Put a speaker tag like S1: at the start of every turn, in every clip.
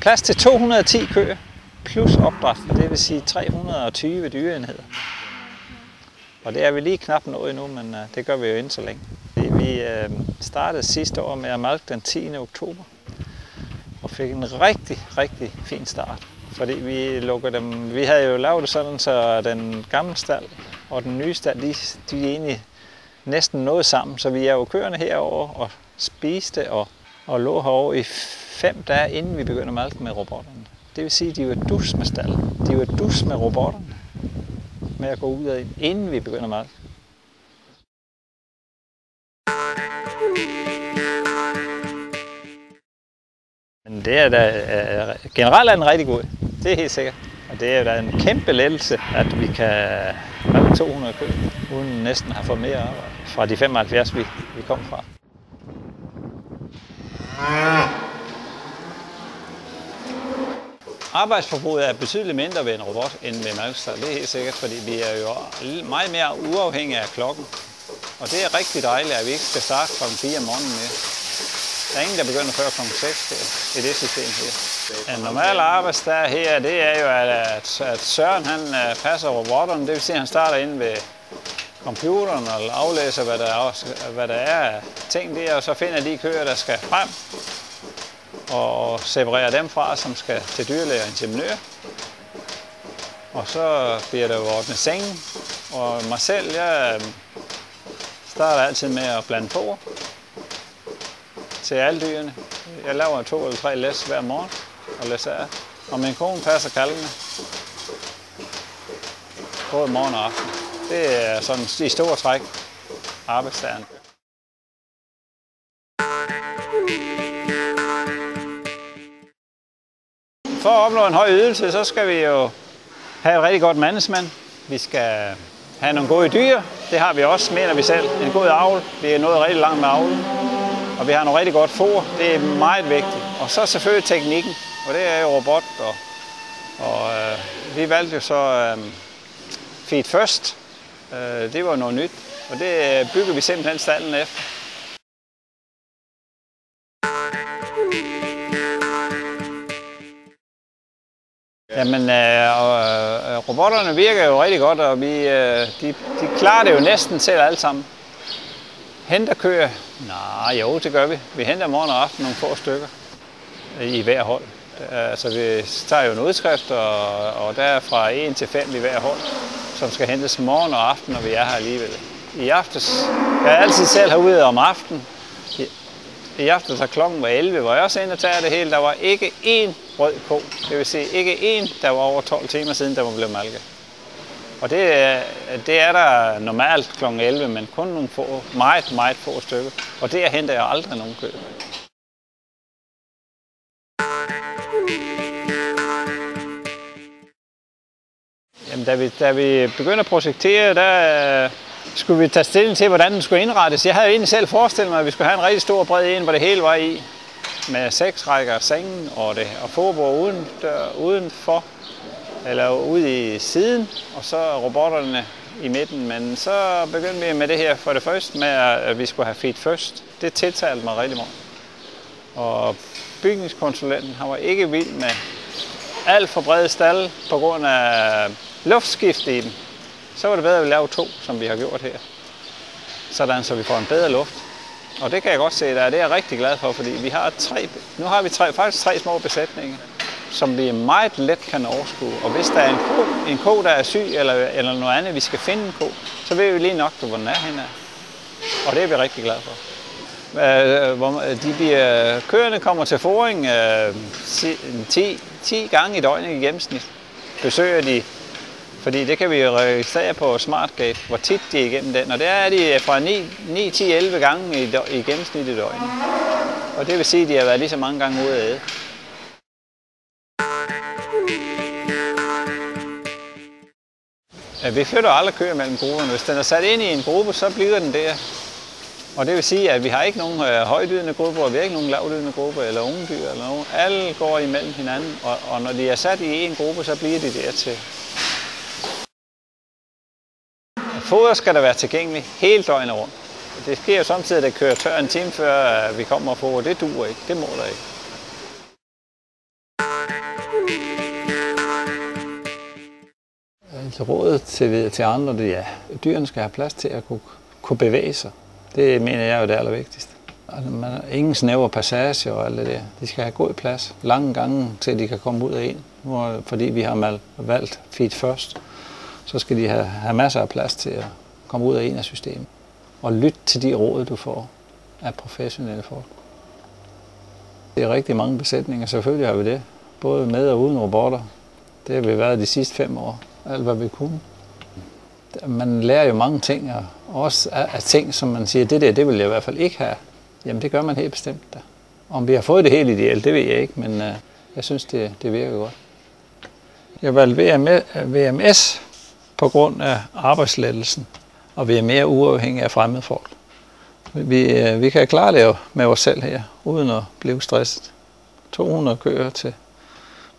S1: Plads til 210 køer plus opdræt, det vil sige 320 dyreenheder. Og det er vi lige knap nået endnu, men det gør vi jo inden så længe. Vi startede sidste år med at malke den 10. oktober og fik en rigtig fin start. Fordi vi lukkede dem. Vi havde jo lavet det sådan, så den gamle stald og den nye stald, de er egentlig næsten nået sammen. Så vi er jo køerne herover og spiste og lå herovre i 5 dage, inden vi begynder at malke med robotterne. Det vil sige, at de var dus med stallen. De var dus med robotterne med at gå ud af, inden vi begynder at malke. Men det er da generelt er den rigtig god. Det er helt sikkert. Og det er da en kæmpe lettelse, at vi kan malke 200 køer, uden næsten at have fået mere arbejde fra de 75, vi kom fra. Arbejdsforbruget er betydeligt mindre ved en robot end ved en malkestald. Det er helt sikkert, fordi vi er jo meget mere uafhængige af klokken. Og det er rigtig dejligt, at vi ikke skal starte kl. 4 om morgenen mere. Der er ingen, der begynder før kl. 6 her, i det system her. En normal arbejdsdag her, det er jo, at Søren han passer robotterne. Det vil sige, at han starter inde ved computeren og aflæser, hvad der er af ting der, og så finder de køer, der skal frem. Og separerer dem fra, som skal til dyrlæge og inseminør. Og så bliver der ordnet sengen. Og mig selv, jeg starter altid med at blande foder til alle dyrene. Jeg laver 2 eller 3 læs hver morgen og læser af. Og min kone passer kalvene. Både morgen og aften. Det er sådan de store træk arbejdsdagen. For at opnå en høj ydelse, så skal vi jo have et rigtig godt management. Vi skal have nogle gode dyr. Det har vi også, mener vi selv. En god avl. Vi er nået rigtig langt med avlen. Og vi har noget rigtig godt foder. Det er meget vigtigt. Og så selvfølgelig teknikken. Og det er jo robot. Og vi valgte jo så Feed First. Det var noget nyt. Og det bygger vi simpelthen stallen efter. Jamen, robotterne virker jo rigtig godt, og de klarer det jo næsten selv alle sammen. Henter køer? Nej, jo, det gør vi. Vi henter morgen og aften nogle få stykker i hver hold. Altså, vi tager jo en udskrift, og der er fra 1 til 5 i hver hold, som skal hentes morgen og aften, når vi er her alligevel. I aftes, jeg er altid selv herude om aftenen. I aften, så klokken var 11, hvor jeg også inde og tager det hele. Der var ikke én rød ko. Det vil sige ikke én, der var over 12 timer siden, der var blevet malket. Og det er der normalt kl. 11, men kun nogle få, meget få stykker. Og det henter jeg aldrig nogen køer. Jamen, da vi begyndte at projektere, der skulle vi tage stilling til, hvordan den skulle indrettes. Jeg havde egentlig selv forestillet mig, at vi skulle have en rigtig stor bred en, hvor det hele var i. Med 6 rækker af sengen og forbord udenfor, eller ude i siden, og så robotterne i midten. Men så begyndte vi med det her for det første med, at vi skulle have Feed First. Det tiltalte mig rigtig meget. Og bygningskonsulenten han var ikke vild med alt for brede stalle på grund af luftskift i den. Så var det bedre, at vi lavede 2, som vi har gjort her. Sådan, så vi får en bedre luft. Og det kan jeg godt se, det er jeg rigtig glad for, fordi vi har faktisk 3 små besætninger, som vi meget let kan overskue. Og hvis der er en ko, der er syg eller noget andet, vi skal finde en ko, så ved vi lige nok, hvor den er henne. Og det er vi rigtig glade for. Køerne kommer til fodring 10 gange i døgnet i gennemsnit. Besøger de, fordi det kan vi jo registrere på SmartGate, hvor tit de er igennem den. Og der er de fra 9, 10, 11 gange i gennemsnit i døgnet. Og det vil sige, at de har været lige så mange gange ude at æde. Vi flytter aldrig køer mellem grupperne. Hvis den er sat ind i en gruppe, så bliver den der. Og det vil sige, at vi har ikke nogen højdydende grupper, og vi har ikke nogen lavdydende grupper eller unge dyr eller nogen. Alle går imellem hinanden, og når de er sat i en gruppe, så bliver de dertil. Foder skal der være tilgængelig hele døgnet rundt. Det sker jo samtidig, at det kører tør en time før vi kommer og får. Det duer ikke. Det må der ikke. Rådet til andre, det er, at dyrene skal have plads til at kunne bevæge sig. Det mener jeg er jo det allervigtigste. Altså, man har ingen snævre passager og alt det der. De skal have god plads, lange gange, til de kan komme ud af en. Fordi vi har valgt feed først, så skal de have masser af plads til at komme ud af en af systemet. Og lytte til de råd, du får af professionelle folk. Det er rigtig mange besætninger, selvfølgelig har vi det. Både med og uden robotter. Det har vi været de sidste 5 år. Alt hvad vi kunne. Man lærer jo mange ting, og også af ting, som man siger, det vil jeg i hvert fald ikke have. Jamen det gør man helt bestemt da. Om vi har fået det helt ideelt, det ved jeg ikke, men jeg synes, det virker godt. Jeg valgte VMS på grund af arbejdslettelsen, og vi er mere uafhængige af fremmede folk. Vi kan klare det jo med os selv her, uden at blive stresset. 200 køer til,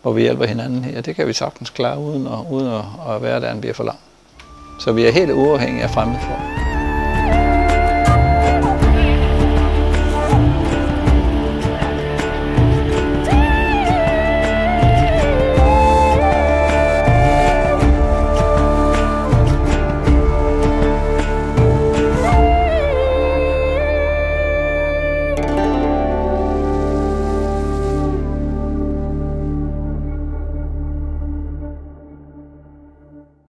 S1: hvor vi hjælper hinanden her, det kan vi sagtens klare, uden at hverdagen bliver for lang. Så vi er helt uafhængige af fremmede folk.